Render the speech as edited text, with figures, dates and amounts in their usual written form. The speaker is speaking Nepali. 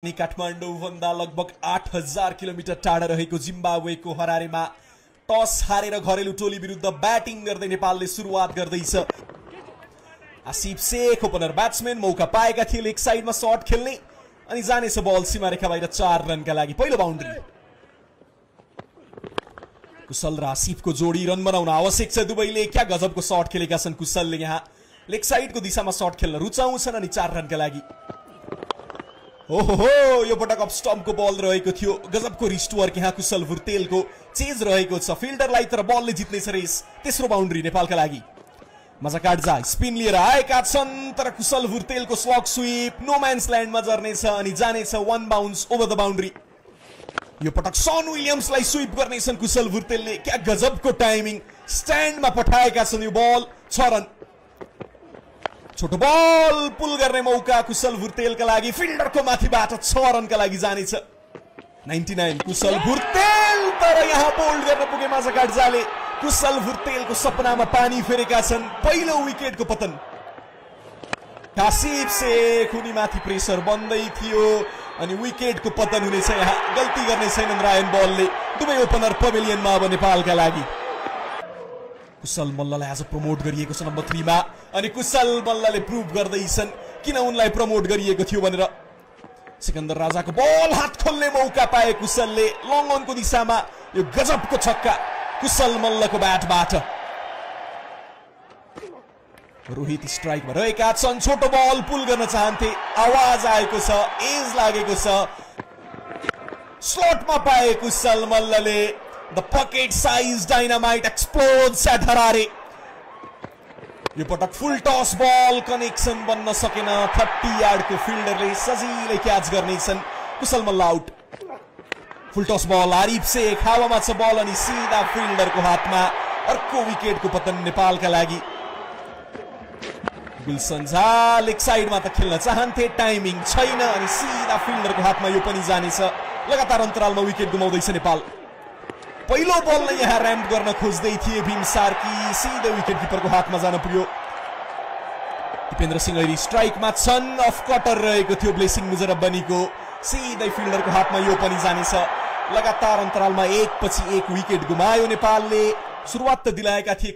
काठमाडौँ भन्दा लगभग 8000 किलोमिटर टाढा रहेको जिम्बाब्वेको हरारेमा टस हारेर घरेलु टोली विरुद्ध ब्याटिङ गर्दै नेपालले सुरुवात गर्दैछ। आसिफ शेख ओपनर ब्याट्सम्यान मौका पाएका थिए लेग साइडमा शट खेल्ने अनि जानेछ बल सीमा रेखा बाहिर 4 रनका लागि पहिलो बाउन्ड्री। कुशल र आसिफको जोडी रन बनाउन आवश्यक छ। दुवैले क्या गजबको शट खेलेका छन्। कुशलले यहाँ लेग साइडको दिशामा शट खेल्न रुचाउँछन् अनि 4 रनका लागि। ओहो यो पटक अफ स्टम्पको बल रहेको थियो। गजबको रिस्ट वर्क यहाँ कुशल भुर्तेलको चेज रहेको छ। फिल्डरलाई तर बलले जित्नेछ रेस। तेस्रो बाउन्ड्री नेपालका लागि। मजा काट्जा स्पिन लिएर आएका छन् तर कुशल भुर्तेलको स्लग स्वीप नो म्यान्स ल्यान्डमा झर्नेछ अनि जानेछ 1 बाउन्स ओभर द बाउन्ड्री। यो पटक सन विलियम्सलाई स्वीप गर्नेछन् कुशल भुर्तेलले। क्या गजबको टाइमिङ स्ट्यान्डमा पठाएका छन्। यो बल 6 रन। छोटो बल पुल गर्ने मौका कुशल भुर्तेलका लागि। फिल्डरको माथिबाट 6 रनका लागि जानेछ। 99 कुशल भुर्तेल तर यहाँ बोल्ड गर्न पुगे माझा काट्जाले। कुशल भुर्तेलको सपनामा पानी फेरेका छन्। पहिलो विकेटको पतन। आसिफ शेख उनीमाथि प्रेसर बन्दै थियो अनि विकेटको पतन हुनेछ। यहाँ गल्ती गर्ने छैनन् रायन बलले। दुवै ओपनर पवेलियनमा अब नेपालका लागि। कुशल मल्ललाई आज प्रमोट गरिएको छ नम्बर 3 मा अनि कुशल मल्लले प्रुभ गर्दैछन् किन उनलाई प्रमोट गरिएको थियो भनेर। सिकन्दर राजाको बल हात खोल्ने मौका पाए कुशलले। लङ अनको दिशामा यो गजबको छक्का कुशल मल्लको ब्याटबाट। रोहित स्ट्राइकमा रहेका छन्। छोटो बल पुल गर्न चाहन्थे। आवाज आएको छ। एज लागेको छ। स्लटमा पाए कुशल मल्लले। The pocket size dynamite explodes at Harare. यो पटक फुल टस बल कनेक्सन बन्न सकेन। 30 यार्डको फिल्डरले सजिलै क्याच गर्नेछन्। कुशल मल्ल आउट। फुल टस बल आरिफ शेख हावामा छ बल अनि सिधा फिल्डरको हातमा। अर्को विकेटको पतन नेपालका लागि। गुलसन झा लेग साइडमा त खेल्न चाहन्थे। टाइमिङ छैन अनि सिधा फिल्डरको हातमा यो पनि जानेछ। लगातार अन्तरालमा विकेट गुमाउँदैछ नेपाल। पहिलो बललाई यहाँ र्याम्प गर्न खोज्दै थिए भीम सार्की। सिधै विकेट किपरको हातमा जान पुग्यो। दिपेन्द्र सिंह ऐरी स्ट्राइकमा छन्। अफ कटर रहेको थियो ब्लेसिङ मुजरब्बनीको। सिधै फिल्डरको हातमा यो पनि जानेछ। लगातार अन्तरालमा एक पछि एक विकेट गुमायो नेपालले। सुरुवात त दिलाएका थिए